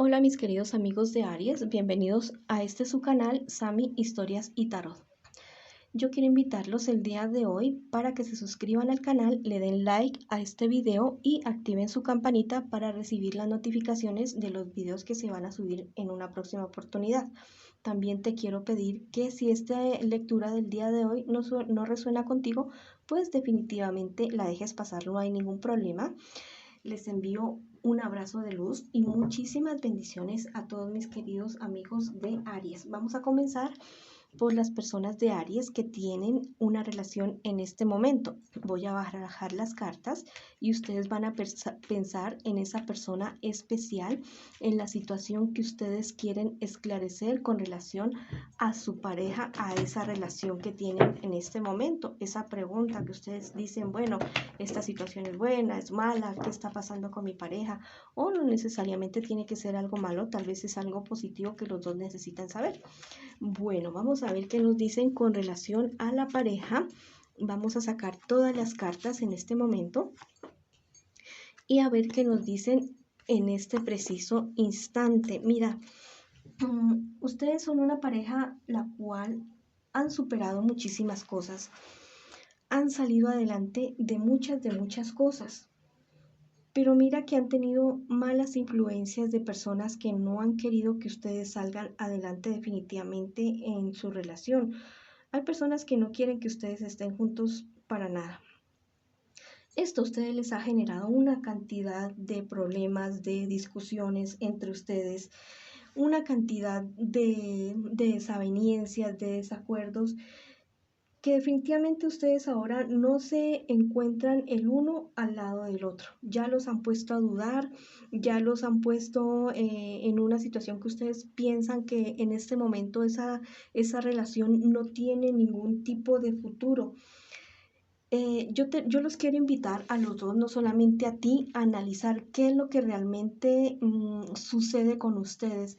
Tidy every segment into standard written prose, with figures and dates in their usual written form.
Hola mis queridos amigos de Aries, bienvenidos a este su canal Sami Historias y Tarot. Yo quiero invitarlos el día de hoy para que se suscriban al canal, le den like a este video y activen su campanita para recibir las notificaciones de los videos que se van a subir en una próxima oportunidad. También te quiero pedir que si esta lectura del día de hoy no resuena contigo, pues definitivamente la dejes pasar, no hay ningún problema. Les envío un abrazo de luz y muchísimas bendiciones a todos mis queridos amigos de Aries. Vamos a comenzar por las personas de Aries que tienen una relación en este momento. Voy a barajar las cartas y ustedes van a pensar en esa persona especial, en la situación que ustedes quieren esclarecer con relación a su pareja, a esa relación que tienen en este momento. Esa pregunta que ustedes dicen, bueno, esta situación es buena, es mala, ¿qué está pasando con mi pareja? O no necesariamente tiene que ser algo malo, tal vez es algo positivo que los dos necesitan saber. Bueno, vamos a ver qué nos dicen con relación a la pareja. Vamos a sacar todas las cartas en este momento y a ver qué nos dicen en este preciso instante. Mira, ustedes son una pareja la cual han superado muchísimas cosas, han salido adelante de muchas cosas. Pero mira que han tenido malas influencias de personas que no han querido que ustedes salgan adelante definitivamente en su relación. Hay personas que no quieren que ustedes estén juntos para nada. Esto a ustedes les ha generado una cantidad de problemas, de discusiones entre ustedes, una cantidad de desavenencias, de desacuerdos, que definitivamente ustedes ahora no se encuentran el uno al lado del otro. Ya los han puesto a dudar, ya los han puesto en una situación que ustedes piensan que en este momento esa relación no tiene ningún tipo de futuro. Yo los quiero invitar a los dos, no solamente a ti, a analizar qué es lo que realmente sucede con ustedes.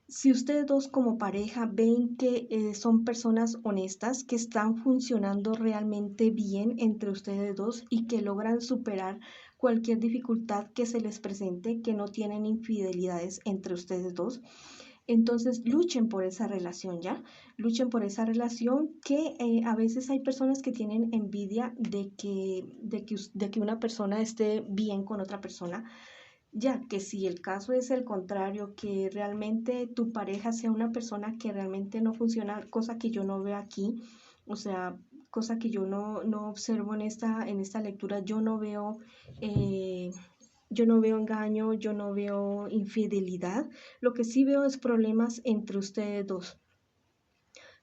Si ustedes dos como pareja ven que son personas honestas, que están funcionando realmente bien entre ustedes dos y que logran superar cualquier dificultad que se les presente, que no tienen infidelidades entre ustedes dos, entonces luchen por esa relación, ¿ya? Luchen por esa relación que a veces hay personas que tienen envidia de que una persona esté bien con otra persona, ya que si el caso es el contrario, que realmente tu pareja sea una persona que realmente no funciona, cosa que yo no veo aquí, o sea, cosa que yo no observo en esta lectura, yo no veo engaño, yo no veo infidelidad, lo que sí veo es problemas entre ustedes dos.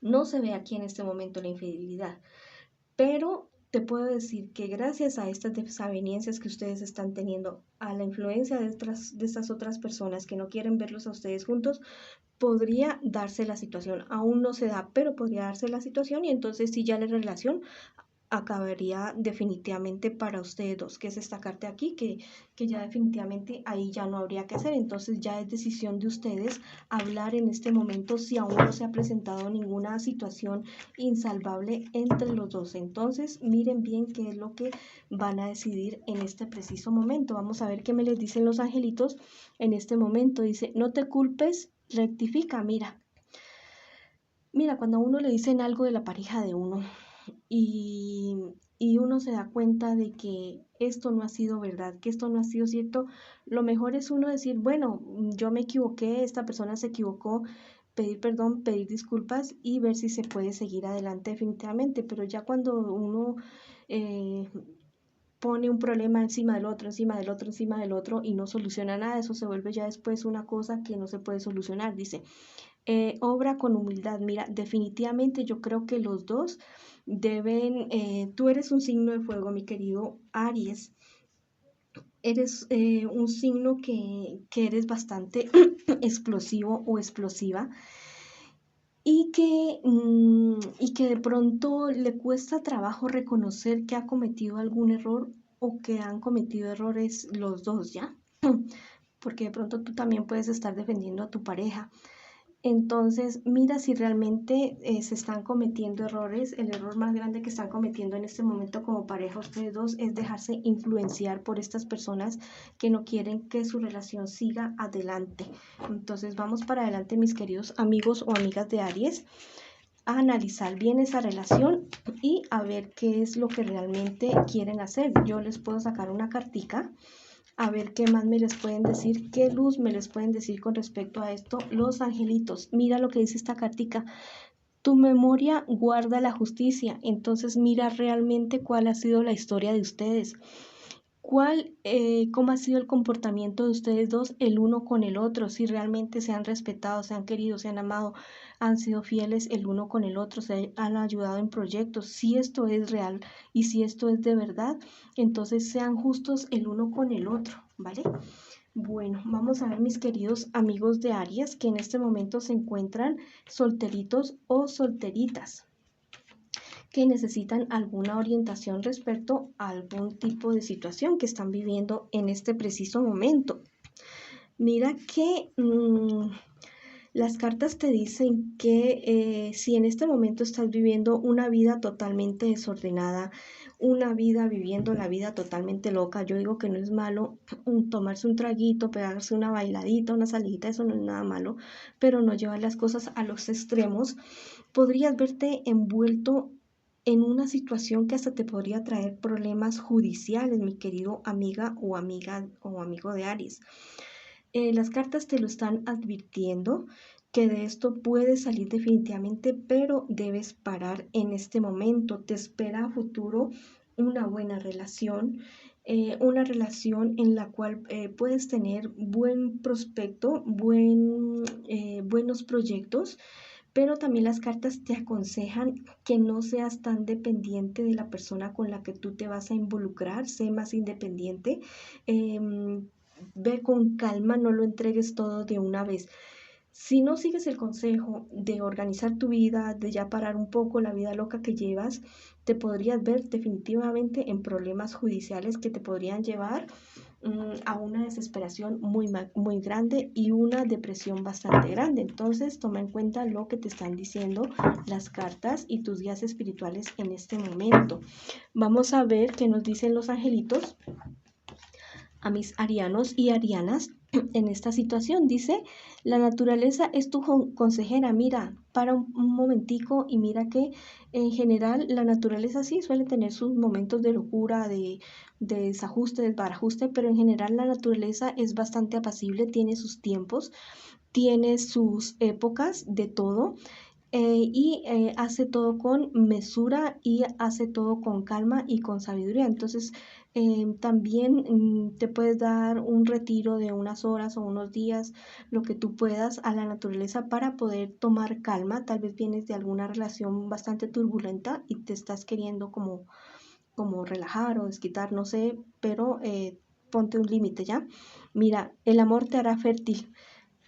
No se ve aquí en este momento la infidelidad, pero te puedo decir que gracias a estas desavenencias que ustedes están teniendo, a la influencia de estas otras personas que no quieren verlos a ustedes juntos, podría darse la situación. Aún no se da, pero podría darse la situación y entonces sí ya la relación acabaría definitivamente para ustedes dos, que es esta carta aquí, que ya definitivamente ahí ya no habría que hacer. Entonces ya es decisión de ustedes hablar en este momento si aún no se ha presentado ninguna situación insalvable entre los dos. Entonces miren bien qué es lo que van a decidir en este preciso momento. Vamos a ver qué me les dicen los angelitos en este momento. Dice, no te culpes, rectifica. Mira, cuando a uno le dicen algo de la pareja de uno, y, y uno se da cuenta de que esto no ha sido verdad, que esto no ha sido cierto, lo mejor es uno decir, bueno, yo me equivoqué, esta persona se equivocó, pedir perdón, pedir disculpas y ver si se puede seguir adelante definitivamente, pero ya cuando uno eh, pone un problema encima del otro, encima del otro, encima del otro y no soluciona nada, eso se vuelve ya después una cosa que no se puede solucionar, dice. Obra con humildad. Mira, definitivamente yo creo que los dos deben, tú eres un signo de fuego, mi querido Aries. Eres un signo que eres bastante explosivo o explosiva y que de pronto le cuesta trabajo reconocer que ha cometido algún error o que han cometido errores los dos, ¿ya? Porque de pronto tú también puedes estar defendiendo a tu pareja Entonces, mira si realmente se están cometiendo errores. El error más grande que están cometiendo en este momento como pareja ustedes dos es dejarse influenciar por estas personas que no quieren que su relación siga adelante. Entonces, vamos para adelante, mis queridos amigos o amigas de Aries, a analizar bien esa relación y a ver qué es lo que realmente quieren hacer. Yo les puedo sacar una cartica a ver qué más me les pueden decir, qué luz me les pueden decir con respecto a esto los angelitos. Mira lo que dice esta cartica. Tu memoria guarda la justicia. Entonces mira realmente cuál ha sido la historia de ustedes. Cómo ha sido el comportamiento de ustedes dos, el uno con el otro, si realmente se han respetado, se han querido, se han amado, han sido fieles el uno con el otro, se han ayudado en proyectos. Si esto es real y si esto es de verdad, entonces sean justos el uno con el otro, ¿vale? Bueno, vamos a ver, mis queridos amigos de Aries, que en este momento se encuentran solteritos o solteritas, que necesitan alguna orientación respecto a algún tipo de situación que están viviendo en este preciso momento. Mira que las cartas te dicen que si en este momento estás viviendo una vida totalmente desordenada, una vida viviendo la vida totalmente loca, yo digo que no es malo tomarse un traguito, pegarse una bailadita, una salidita, eso no es nada malo, pero no llevar las cosas a los extremos. Podrías verte envuelto en una situación que hasta te podría traer problemas judiciales, mi querido amiga o amigo de Aries. Las cartas te lo están advirtiendo que de esto puedes salir definitivamente, pero debes parar en este momento. Te espera a futuro una buena relación, una relación en la cual puedes tener buen prospecto, buenos proyectos, pero también las cartas te aconsejan que no seas tan dependiente de la persona con la que tú te vas a involucrar, sé más independiente, ve con calma, no lo entregues todo de una vez. Si no sigues el consejo de organizar tu vida, de ya parar un poco la vida loca que llevas, te podrías ver definitivamente en problemas judiciales que te podrían llevar a una desesperación muy grande y una depresión bastante grande. Entonces, toma en cuenta lo que te están diciendo las cartas y tus guías espirituales en este momento. Vamos a ver qué nos dicen los angelitos a mis arianos y arianas en esta situación. Dice, la naturaleza es tu consejera. Mira, para un momentico y mira que en general la naturaleza sí suele tener sus momentos de locura, de desajuste, desbarajuste, pero en general la naturaleza es bastante apacible, tiene sus tiempos, tiene sus épocas de todo. Hace todo con mesura y hace todo con calma y con sabiduría. Entonces, también te puedes dar un retiro de unas horas o unos días, lo que tú puedas, a la naturaleza para poder tomar calma. Tal vez vienes de alguna relación bastante turbulenta y te estás queriendo como relajar o desquitar, no sé, pero ponte un límite ya. Mira, el amor te hará fértil.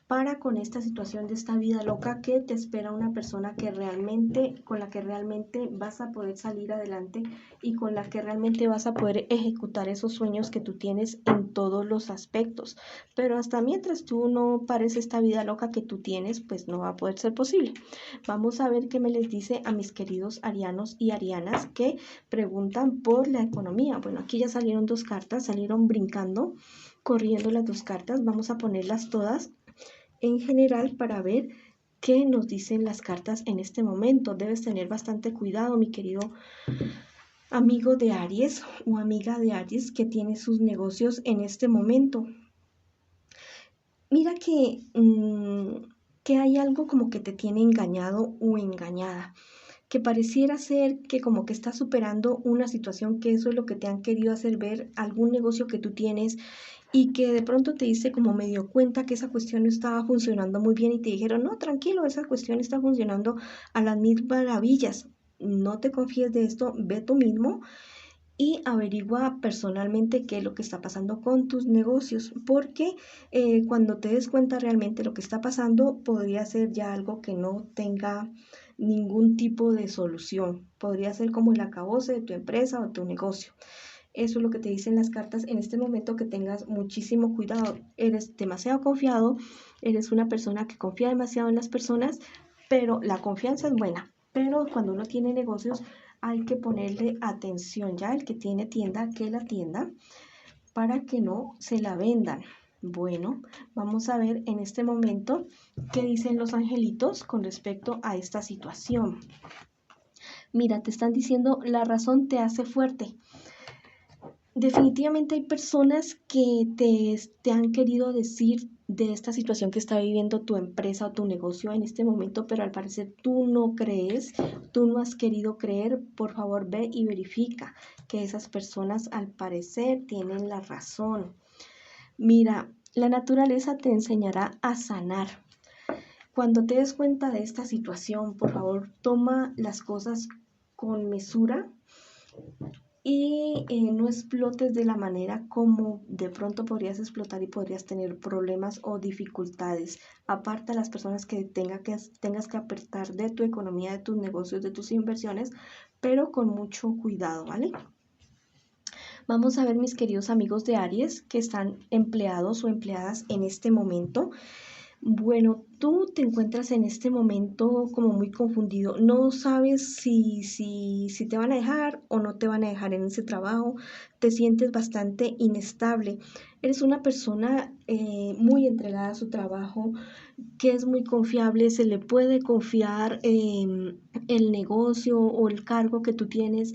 Para con esta situación de esta vida loca que te espera una persona con la que realmente vas a poder salir adelante y con la que realmente vas a poder ejecutar esos sueños que tú tienes en todos los aspectos. Pero hasta mientras tú no pares esta vida loca que tú tienes, pues no va a poder ser posible. Vamos a ver qué me les dice a mis queridos arianos y arianas que preguntan por la economía. Bueno, aquí ya salieron dos cartas, salieron brincando, corriendo las dos cartas. Vamos a ponerlas todas en general para ver qué nos dicen las cartas en este momento. Debes tener bastante cuidado, mi querido amigo de Aries o amiga de Aries que tiene sus negocios en este momento. Mira que hay algo como que te tiene engañado o engañada, que pareciera ser que como que estás superando una situación, que eso es lo que te han querido hacer ver, algún negocio que tú tienes y que de pronto te diste como medio cuenta que esa cuestión no estaba funcionando muy bien y te dijeron, no, tranquilo, esa cuestión está funcionando a las mil maravillas, no te confíes de esto, ve tú mismo y averigua personalmente qué es lo que está pasando con tus negocios, porque cuando te des cuenta realmente lo que está pasando, podría ser ya algo que no tenga ningún tipo de solución, podría ser como el acabose de tu empresa o tu negocio. Eso es lo que te dicen las cartas en este momento, que tengas muchísimo cuidado. Eres demasiado confiado, eres una persona que confía demasiado en las personas, pero la confianza es buena. Pero cuando uno tiene negocios hay que ponerle atención, ya el que tiene tienda, que la tienda, para que no se la vendan. Bueno, vamos a ver en este momento qué dicen los angelitos con respecto a esta situación. Mira, te están diciendo, la razón te hace fuerte. Definitivamente hay personas que te han querido decir de esta situación que está viviendo tu empresa o tu negocio en este momento, pero al parecer tú no crees, tú no has querido creer. Por favor, ve y verifica que esas personas al parecer tienen la razón. Mira, la naturaleza te enseñará a sanar. Cuando te des cuenta de esta situación, por favor, toma las cosas con mesura y no explotes de la manera como de pronto podrías explotar y podrías tener problemas o dificultades. Aparta a las personas que tengas que apartar de tu economía, de tus negocios, de tus inversiones, pero con mucho cuidado, ¿vale? Vamos a ver, mis queridos amigos de Aries que están empleados o empleadas en este momento. Bueno, tú te encuentras en este momento como muy confundido. No sabes si te van a dejar o no te van a dejar en ese trabajo. Te sientes bastante inestable. Eres una persona muy entregada a su trabajo, que es muy confiable. Se le puede confiar el negocio o el cargo que tú tienes.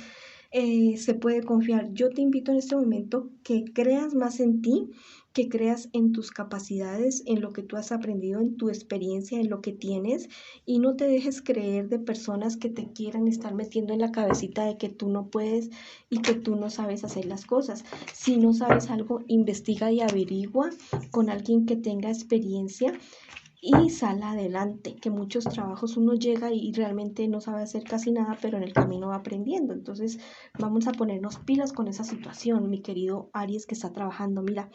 Se puede confiar. Yo te invito en este momento que creas más en ti, que creas en tus capacidades, en lo que tú has aprendido, en tu experiencia, en lo que tienes, y no te dejes creer de personas que te quieran estar metiendo en la cabecita de que tú no puedes y que tú no sabes hacer las cosas. Si no sabes algo, investiga y averigua con alguien que tenga experiencia y sal adelante, que muchos trabajos uno llega y realmente no sabe hacer casi nada, pero en el camino va aprendiendo. Entonces vamos a ponernos pilas con esa situación, mi querido Aries que está trabajando. Mira,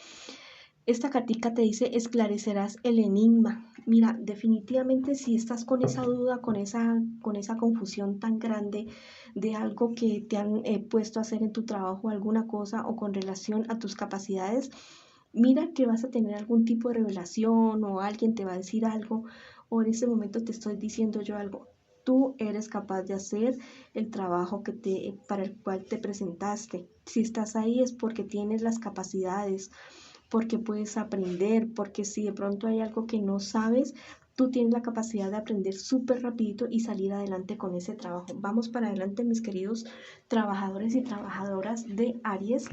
esta cartica te dice, esclarecerás el enigma. Mira, definitivamente si estás con esa duda, con esa confusión tan grande de algo que te han puesto a hacer en tu trabajo, alguna cosa o con relación a tus capacidades, mira que vas a tener algún tipo de revelación o alguien te va a decir algo, o en ese momento te estoy diciendo yo algo. Tú eres capaz de hacer el trabajo para el cual te presentaste. Si estás ahí es porque tienes las capacidades, porque puedes aprender, porque si de pronto hay algo que no sabes, tú tienes la capacidad de aprender súper rapidito y salir adelante con ese trabajo. Vamos para adelante, mis queridos trabajadores y trabajadoras de Aries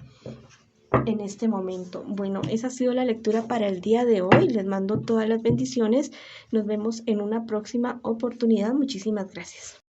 en este momento. Bueno, esa ha sido la lectura para el día de hoy. Les mando todas las bendiciones. Nos vemos en una próxima oportunidad. Muchísimas gracias.